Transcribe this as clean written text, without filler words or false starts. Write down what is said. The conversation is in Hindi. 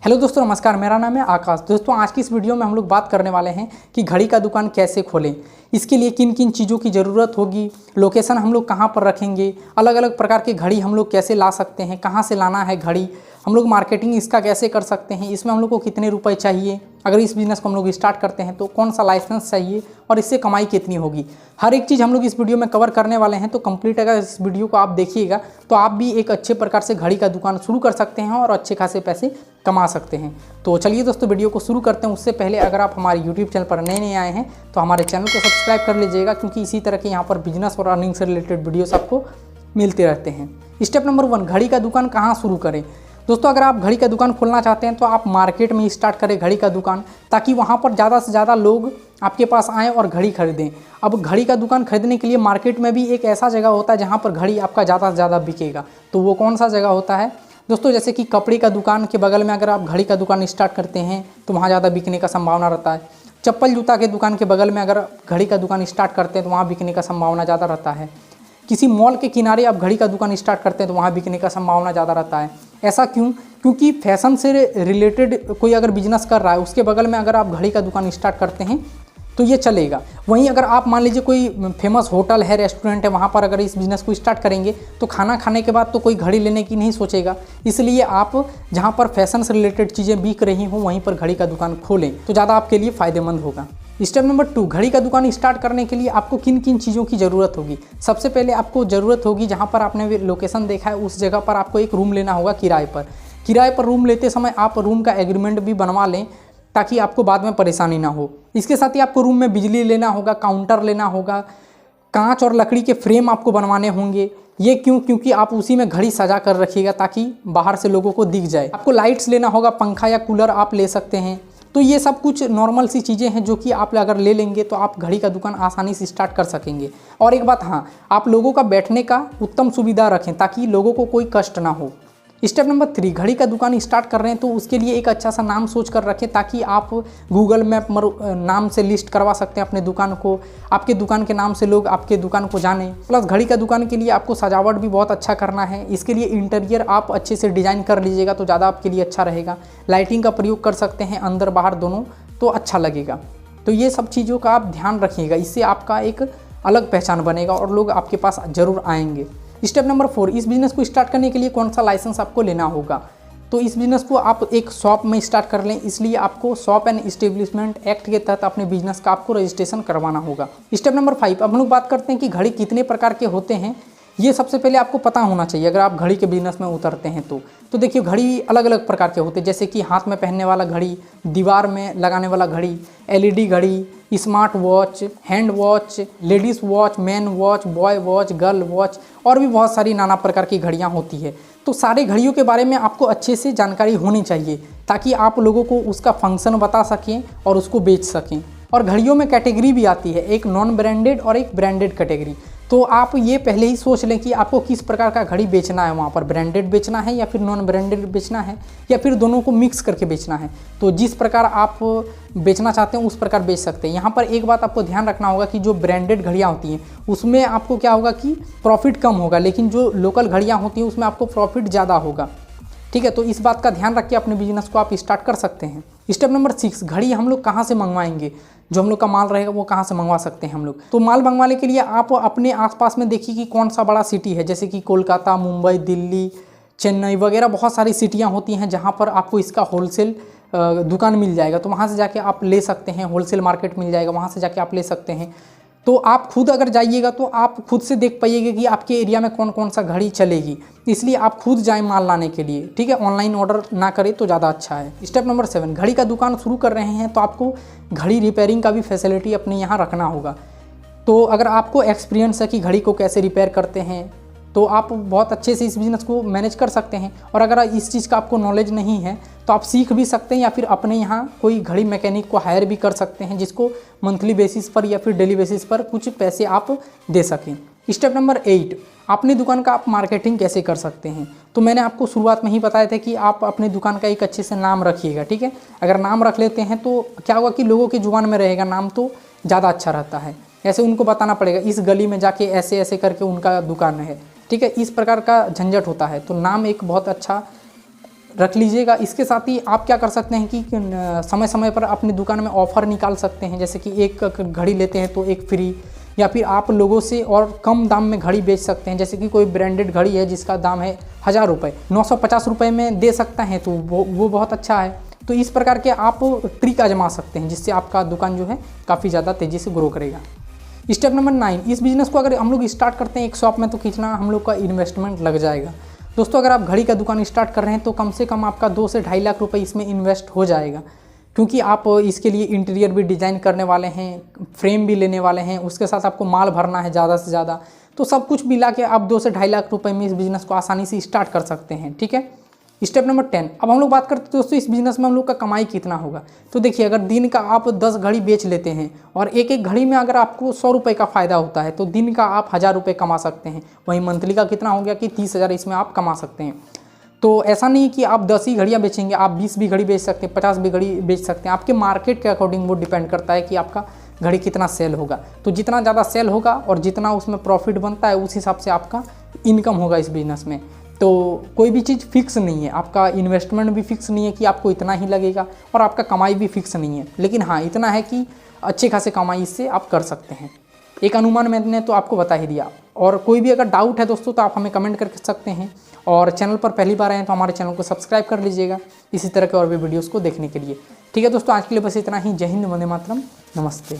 हेलो दोस्तों, नमस्कार। मेरा नाम है आकाश। दोस्तों, आज की इस वीडियो में हम लोग बात करने वाले हैं कि घड़ी का दुकान कैसे खोलें, इसके लिए किन किन चीज़ों की ज़रूरत होगी, लोकेशन हम लोग कहाँ पर रखेंगे, अलग अलग प्रकार की घड़ी हम लोग कैसे ला सकते हैं, कहाँ से लाना है घड़ी, हम लोग मार्केटिंग इसका कैसे कर सकते हैं, इसमें हम लोग को कितने रुपए चाहिए, अगर इस बिज़नेस को हम लोग स्टार्ट करते हैं तो कौन सा लाइसेंस चाहिए और इससे कमाई कितनी होगी, हर एक चीज़ हम लोग इस वीडियो में कवर करने वाले हैं। तो कंप्लीट अगर इस वीडियो को आप देखिएगा तो आप भी एक अच्छे प्रकार से घड़ी का दुकान शुरू कर सकते हैं और अच्छे खासे पैसे कमा सकते हैं। तो चलिए दोस्तों, वीडियो को शुरू करते हैं। उससे पहले अगर आप हमारे यूट्यूब चैनल पर नए आए हैं तो हमारे चैनल को सब्सक्राइब कर लीजिएगा, क्योंकि इसी तरह के यहाँ पर बिजनेस और अर्निंग से रिलेटेड वीडियोस आपको मिलते रहते हैं। स्टेप नंबर 1, घड़ी का दुकान कहाँ शुरू करें। दोस्तों, अगर आप घड़ी का दुकान खोलना चाहते हैं तो आप मार्केट में स्टार्ट करें घड़ी का दुकान, ताकि वहाँ पर ज़्यादा से ज़्यादा लोग आपके पास आएँ और घड़ी खरीदें। अब घड़ी का दुकान खरीदने के लिए मार्केट में भी एक ऐसा जगह होता है जहाँ पर घड़ी आपका ज़्यादा से ज़्यादा बिकेगा। तो वो कौन सा जगह होता है दोस्तों? जैसे कि कपड़े का दुकान के बगल में अगर आप घड़ी का दुकान स्टार्ट करते हैं तो वहाँ ज़्यादा बिकने का संभावना रहता है। चप्पल जूता के दुकान के बगल में अगर घड़ी का दुकान स्टार्ट करते हैं तो वहाँ बिकने का संभावना ज़्यादा रहता है। किसी मॉल के किनारे आप घड़ी का दुकान स्टार्ट करते हैं तो वहाँ बिकने का संभावना ज़्यादा रहता है। ऐसा क्यों? क्योंकि फैशन से रिलेटेड कोई अगर बिजनेस कर रहा है उसके बगल में अगर आप घड़ी का दुकान स्टार्ट करते हैं तो ये चलेगा। वहीं अगर आप मान लीजिए कोई फेमस होटल है, रेस्टोरेंट है, वहाँ पर अगर इस बिज़नेस को स्टार्ट करेंगे तो खाना खाने के बाद तो कोई घड़ी लेने की नहीं सोचेगा। इसलिए आप जहाँ पर फैशन से रिलेटेड चीज़ें बिक रही हों वहीं पर घड़ी का दुकान खोलें तो ज़्यादा आपके लिए फ़ायदेमंद होगा। स्टेप नंबर 2, घड़ी का दुकान स्टार्ट करने के लिए आपको किन किन चीज़ों की ज़रूरत होगी। सबसे पहले आपको ज़रूरत होगी, जहाँ पर आपने लोकेशन देखा है उस जगह पर आपको एक रूम लेना होगा किराए पर। किराए पर रूम लेते समय आप रूम का एग्रीमेंट भी बनवा लें ताकि आपको बाद में परेशानी ना हो। इसके साथ ही आपको रूम में बिजली लेना होगा, काउंटर लेना होगा, कांच और लकड़ी के फ्रेम आपको बनवाने होंगे। ये क्यों? क्योंकि आप उसी में घड़ी सजा कर रखिएगा ताकि बाहर से लोगों को दिख जाए। आपको लाइट्स लेना होगा, पंखा या कूलर आप ले सकते हैं। तो ये सब कुछ नॉर्मल सी चीज़ें हैं जो कि आप अगर ले लेंगे तो आप घड़ी का दुकान आसानी से स्टार्ट कर सकेंगे। और एक बात, हाँ, आप लोगों का बैठने का उत्तम सुविधा रखें ताकि लोगों को कोई कष्ट ना हो। स्टेप नंबर 3, घड़ी का दुकान स्टार्ट कर रहे हैं तो उसके लिए एक अच्छा सा नाम सोच कर रखें ताकि आप गूगल मैप नाम से लिस्ट करवा सकते हैं अपने दुकान को, आपके दुकान के नाम से लोग आपके दुकान को जाने। प्लस घड़ी का दुकान के लिए आपको सजावट भी बहुत अच्छा करना है। इसके लिए इंटीरियर आप अच्छे से डिज़ाइन कर लीजिएगा तो ज़्यादा आपके लिए अच्छा रहेगा। लाइटिंग का प्रयोग कर सकते हैं अंदर बाहर दोनों, तो अच्छा लगेगा। तो ये सब चीज़ों का आप ध्यान रखिएगा, इससे आपका एक अलग पहचान बनेगा और लोग आपके पास ज़रूर आएंगे। स्टेप नंबर 4, इस बिज़नेस को स्टार्ट करने के लिए कौन सा लाइसेंस आपको लेना होगा। तो इस बिज़नेस को आप एक शॉप में स्टार्ट कर लें, इसलिए आपको शॉप एंड इस्टेब्लिशमेंट एक्ट के तहत अपने बिजनेस का आपको रजिस्ट्रेशन करवाना होगा। स्टेप नंबर 5, अब हम लोग बात करते हैं कि घड़ी कितने प्रकार के होते हैं। ये सबसे पहले आपको पता होना चाहिए अगर आप घड़ी के बिजनेस में उतरते हैं तो देखिए, घड़ी अलग अलग प्रकार के होते हैं, जैसे कि हाथ में पहनने वाला घड़ी, दीवार में लगाने वाला घड़ी, एलईडी घड़ी, smart watch, hand watch, ladies watch, man watch, boy watch, girl watch, और भी बहुत सारी नाना प्रकार की घड़ियाँ होती है। तो सारे घड़ियों के बारे में आपको अच्छे से जानकारी होनी चाहिए ताकि आप लोगों को उसका फंक्शन बता सकें और उसको बेच सकें। और घड़ियों में कैटेगरी भी आती है, एक नॉन ब्रांडेड और एक ब्रांडेड कैटेगरी। तो आप ये पहले ही सोच लें कि आपको किस प्रकार का घड़ी बेचना है, वहाँ पर ब्रांडेड बेचना है या फिर नॉन ब्रांडेड बेचना है या फिर दोनों को मिक्स करके बेचना है। तो जिस प्रकार आप बेचना चाहते हैं उस प्रकार बेच सकते हैं। यहाँ पर एक बात आपको ध्यान रखना होगा कि जो ब्रांडेड घड़ियाँ होती हैं उसमें आपको क्या होगा कि प्रॉफिट कम होगा, लेकिन जो लोकल घड़ियाँ होती हैं उसमें आपको प्रॉफिट ज़्यादा होगा। ठीक है, तो इस बात का ध्यान रख के अपने बिजनेस को आप स्टार्ट कर सकते हैं। स्टेप नंबर 6, घड़ी हम लोग कहाँ से मंगवाएंगे, जो हम लोग का माल रहेगा वो कहाँ से मंगवा सकते हैं हम लोग। तो माल मंगवाने के लिए आप अपने आसपास में देखिए कि कौन सा बड़ा सिटी है, जैसे कि कोलकाता, मुंबई, दिल्ली, चेन्नई वगैरह बहुत सारी सिटियाँ होती हैं जहाँ पर आपको इसका होलसेल दुकान मिल जाएगा। तो वहाँ से जाके आप ले सकते हैं, होलसेल मार्केट मिल जाएगा, वहाँ से जाके आप ले सकते हैं। तो आप खुद अगर जाइएगा तो आप खुद से देख पाइएगा कि आपके एरिया में कौन कौन सा घड़ी चलेगी, इसलिए आप खुद जाएं माल लाने के लिए। ठीक है, ऑनलाइन ऑर्डर ना करें तो ज़्यादा अच्छा है। स्टेप नंबर 7, घड़ी का दुकान शुरू कर रहे हैं तो आपको घड़ी रिपेयरिंग का भी फैसिलिटी अपने यहाँ रखना होगा। तो अगर आपको एक्सपीरियंस है कि घड़ी को कैसे रिपेयर करते हैं तो आप बहुत अच्छे से इस बिज़नेस को मैनेज कर सकते हैं। और अगर इस चीज़ का आपको नॉलेज नहीं है तो आप सीख भी सकते हैं या फिर अपने यहाँ कोई घड़ी मैकेनिक को हायर भी कर सकते हैं, जिसको मंथली बेसिस पर या फिर डेली बेसिस पर कुछ पैसे आप दे सकें। स्टेप नंबर 8, अपनी दुकान का आप मार्केटिंग कैसे कर सकते हैं। तो मैंने आपको शुरुआत में ही बताया था कि आप अपनी दुकान का एक अच्छे से नाम रखिएगा। ठीक है, अगर नाम रख लेते हैं तो क्या होगा कि लोगों की जुबान में रहेगा नाम, तो ज़्यादा अच्छा रहता है। ऐसे उनको बताना पड़ेगा इस गली में जाके ऐसे ऐसे करके उनका दुकान है। ठीक है, इस प्रकार का झंझट होता है। तो नाम एक बहुत अच्छा रख लीजिएगा। इसके साथ ही आप क्या कर सकते हैं कि समय समय पर अपनी दुकान में ऑफ़र निकाल सकते हैं, जैसे कि एक घड़ी लेते हैं तो एक फ्री, या फिर आप लोगों से और कम दाम में घड़ी बेच सकते हैं। जैसे कि कोई ब्रांडेड घड़ी है जिसका दाम है 1000 रुपये, 950 रुपये में दे सकता है, तो वो बहुत अच्छा है। तो इस प्रकार के आप ट्रिक आजमा सकते हैं, जिससे आपका दुकान जो है काफ़ी ज़्यादा तेज़ी से ग्रो करेगा। स्टेप नंबर 9, इस बिज़नेस को अगर हम लोग स्टार्ट करते हैं एक शॉप में, तो कितना हम लोग का इन्वेस्टमेंट लग जाएगा। दोस्तों, अगर आप घड़ी का दुकान स्टार्ट कर रहे हैं तो कम से कम आपका 2 से 2.5 लाख रुपए इसमें इन्वेस्ट हो जाएगा, क्योंकि आप इसके लिए इंटीरियर भी डिज़ाइन करने वाले हैं, फ्रेम भी लेने वाले हैं, उसके साथ आपको माल भरना है ज़्यादा से ज़्यादा। तो सब कुछ मिला के आप 2 से 2.5 लाख रुपए में इस बिज़नेस को आसानी से स्टार्ट कर सकते हैं। ठीक है। स्टेप नंबर 10, अब हम लोग बात करते हैं दोस्तों इस बिज़नेस में हम लोग का कमाई कितना होगा। तो देखिए, अगर दिन का आप 10 घड़ी बेच लेते हैं और एक एक घड़ी में अगर आपको 100 रुपये का फ़ायदा होता है, तो दिन का आप 1000 रुपये कमा सकते हैं। वहीं मंथली का कितना हो गया कि 30,000 इसमें आप कमा सकते हैं। तो ऐसा नहीं कि आप 10 ही घड़ियाँ बेचेंगे, आप 20 भी घड़ी बेच सकते हैं, 50 भी घड़ी बेच सकते हैं। आपके मार्केट के अकॉर्डिंग वो डिपेंड करता है कि आपका घड़ी कितना सेल होगा। तो जितना ज़्यादा सेल होगा और जितना उसमें प्रॉफिट बनता है, उस हिसाब से आपका इनकम होगा इस बिज़नेस में। तो कोई भी चीज़ फिक्स नहीं है, आपका इन्वेस्टमेंट भी फिक्स नहीं है कि आपको इतना ही लगेगा, और आपका कमाई भी फिक्स नहीं है। लेकिन हाँ, इतना है कि अच्छे खासे कमाई इससे आप कर सकते हैं। एक अनुमान मैंने तो आपको बता ही दिया। और कोई भी अगर डाउट है दोस्तों, तो आप हमें कमेंट कर सकते हैं। और चैनल पर पहली बार आए हैं तो हमारे चैनल को सब्सक्राइब कर लीजिएगा इसी तरह के और भी वीडियोज़ को देखने के लिए। ठीक है दोस्तों, आज के लिए बस इतना ही। जय हिंद, वंदे मातरम, नमस्ते।